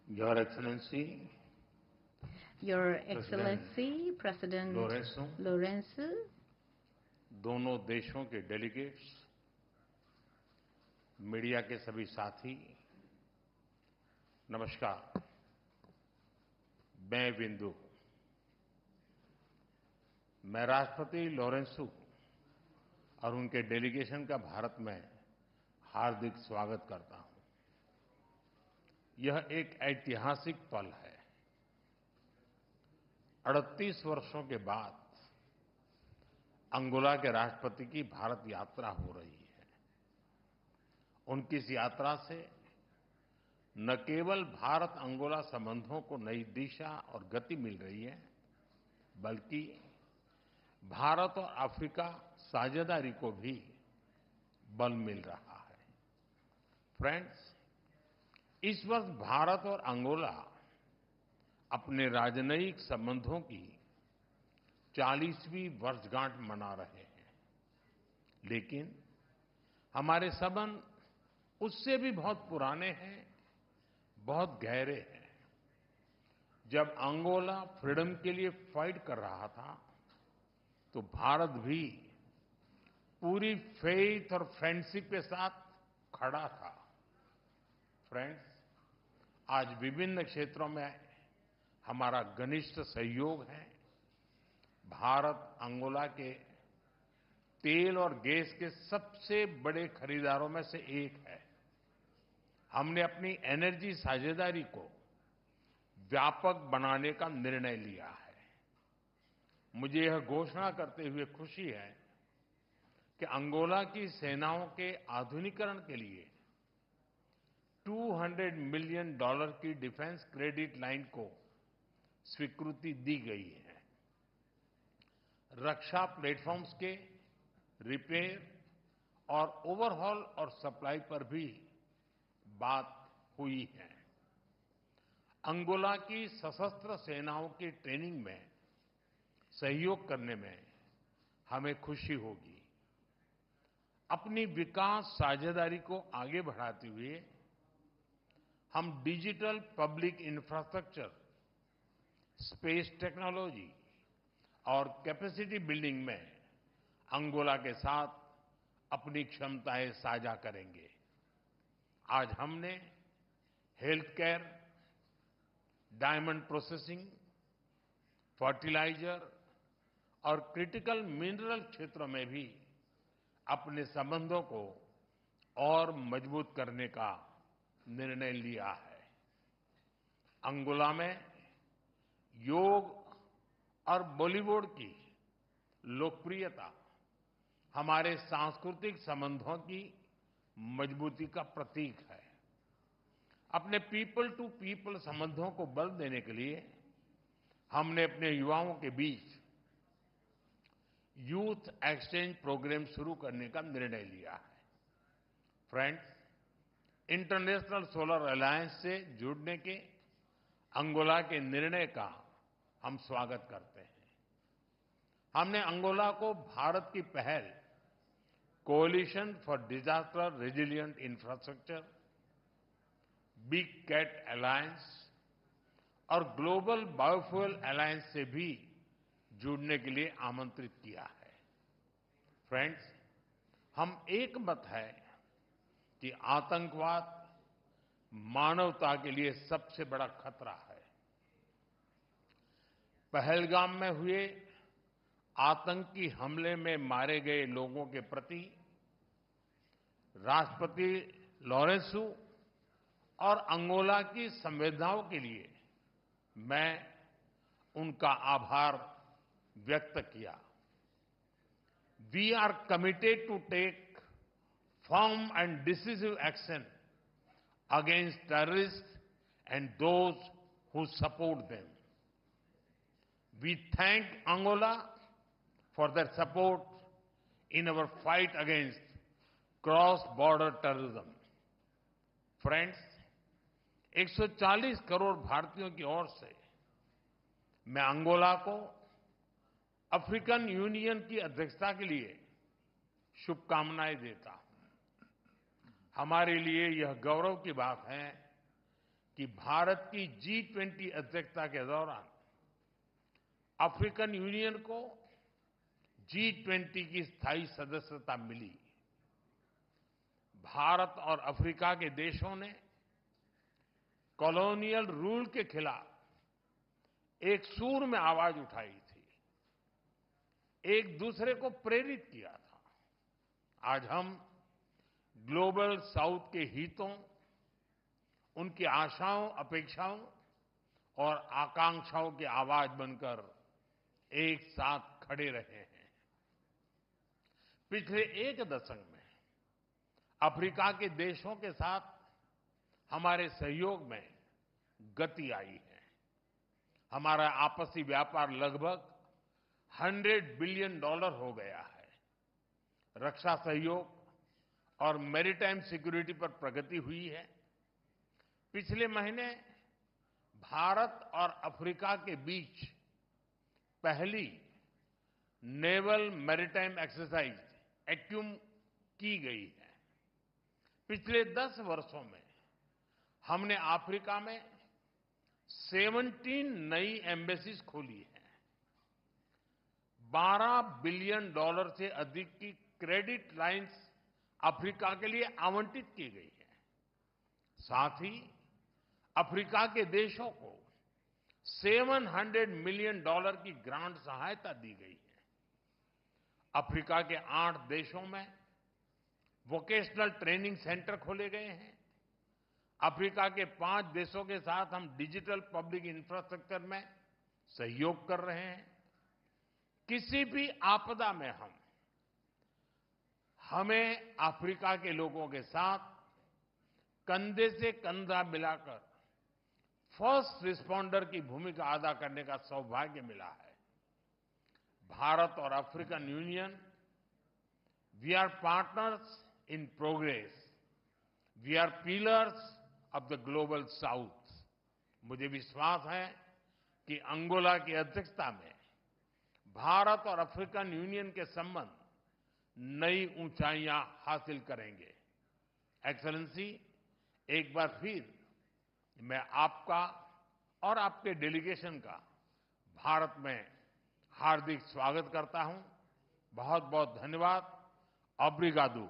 Your Excellency, Your President Excellency, President Lorenzo, Lorenzo, दोनों देशों के डेलीगेट्स, मीडिया के सभी साथी, नमस्कार। मैं बिंदु, मैं राष्ट्रपति लोरेंसो और उनके डेलीगेशन का भारत में हार्दिक स्वागत करता हूं। यह एक ऐतिहासिक पल है। 38 वर्षों के बाद अंगोला के राष्ट्रपति की भारत यात्रा हो रही है। उनकी इस यात्रा से न केवल भारत अंगोला संबंधों को नई दिशा और गति मिल रही है, बल्कि भारत और अफ्रीका साझेदारी को भी बल मिल रहा है। फ्रेंड्स, इस वर्ष भारत और अंगोला अपने राजनयिक संबंधों की 40वीं वर्षगांठ मना रहे हैं, लेकिन हमारे संबंध उससे भी बहुत पुराने हैं, बहुत गहरे हैं। जब अंगोला फ्रीडम के लिए फाइट कर रहा था, तो भारत भी पूरी फेथ और फ्रेंडशिप के साथ खड़ा था। फ्रेंड्स, आज विभिन्न क्षेत्रों में हमारा घनिष्ठ सहयोग है। भारत अंगोला के तेल और गैस के सबसे बड़े खरीदारों में से एक है। हमने अपनी एनर्जी साझेदारी को व्यापक बनाने का निर्णय लिया है। मुझे यह घोषणा करते हुए खुशी है कि अंगोला की सेनाओं के आधुनिकीकरण के लिए $200 मिलियन की डिफेंस क्रेडिट लाइन को स्वीकृति दी गई है। रक्षा प्लेटफॉर्म्स के रिपेयर और ओवरहॉल और सप्लाई पर भी बात हुई है। अंगोला की सशस्त्र सेनाओं की ट्रेनिंग में सहयोग करने में हमें खुशी होगी। अपनी विकास साझेदारी को आगे बढ़ाते हुए हम digital public infrastructure, space technology और कैपेसिटी बिल्डिंग में अंगोला के साथ अपनी क्षमताएं साझा करेंगे। आज हमने health care, diamond processing, fertiliser और क्रिटिकल मिनरल क्षेत्रों में भी अपने संबंधों को और मजबूत करने का निर्णय लिया है। अंगोला में योग और बॉलीवुड की लोकप्रियता हमारे सांस्कृतिक संबंधों की मजबूती का प्रतीक है। अपने पीपल टू पीपल संबंधों को बल देने के लिए हमने अपने युवाओं के बीच यूथ एक्सचेंज प्रोग्राम शुरू करने का निर्णय लिया है। फ्रेंड्स, इंटरनेशनल सोलर अलायंस से जुड़ने के अंगोला के निर्णय का हम स्वागत करते हैं। हमने अंगोला को भारत की पहल coalition for disaster resilient infrastructure, big cat alliance और ग्लोबल बायोफ्यूल अलायंस से भी जुड़ने के लिए आमंत्रित किया है। फ्रेंड्स, हम एक मत है कि आतंकवाद मानवता के लिए सबसे बड़ा खतरा है। पहलगाम में हुए आतंकी हमले में मारे गए लोगों के प्रति राष्ट्रपति लोरेंसो और अंगोला की संवेदनाओं के लिए मैं उनका आभार व्यक्त किया। We are committed to take firm and decisive action against terrorist and those who support them. We thank Angola for their support in our fight against cross-border terrorism. Friends, 140 crore भारतीयों की ओर से मैं अंगोला को अफ्रीकन यूनियन की अध्यक्षता के लिए शुभकामनाएं देता हूं। हमारे लिए यह गौरव की बात है कि भारत की G20 अध्यक्षता के दौरान अफ्रीकन यूनियन को G20 की स्थायी सदस्यता मिली। भारत और अफ्रीका के देशों ने कॉलोनियल रूल के खिलाफ एक सूर में आवाज उठाई थी, एक दूसरे को प्रेरित किया था। आज हम ग्लोबल साउथ के हितों, उनकी आशाओं, अपेक्षाओं और आकांक्षाओं की आवाज बनकर एक साथ खड़े रहे हैं। पिछले एक दशक में अफ्रीका के देशों के साथ हमारे सहयोग में गति आई है। हमारा आपसी व्यापार लगभग $100 बिलियन हो गया है। रक्षा सहयोग और मैरीटाइम सिक्योरिटी पर प्रगति हुई है। पिछले महीने भारत और अफ्रीका के बीच पहली नेवल मैरीटाइम एक्सरसाइज एक्यूम की गई है। पिछले 10 वर्षों में हमने अफ्रीका में 17 नई एम्बेसीज खोली है। $12 बिलियन से अधिक की क्रेडिट लाइंस अफ्रीका के लिए आवंटित की गई है। साथ ही अफ्रीका के देशों को $700 मिलियन की ग्रांट सहायता दी गई है। अफ्रीका के 8 देशों में वोकेशनल ट्रेनिंग सेंटर खोले गए हैं। अफ्रीका के 5 देशों के साथ हम डिजिटल पब्लिक इंफ्रास्ट्रक्चर में सहयोग कर रहे हैं। किसी भी आपदा में हमें अफ्रीका के लोगों के साथ कंधे से कंधा मिलाकर फर्स्ट रिस्पॉन्डर की भूमिका अदा करने का सौभाग्य मिला है। भारत और African Union, we are partners in progress, we are pillars of the Global South. मुझे विश्वास है कि अंगोला की अध्यक्षता में भारत और अफ्रीकन यूनियन के संबंध नई ऊंचाइयां हासिल करेंगे। एक्सेलेंसी, एक बार फिर मैं आपका और आपके डेलीगेशन का भारत में हार्दिक स्वागत करता हूं। बहुत बहुत धन्यवाद। ऑब्रिगादो।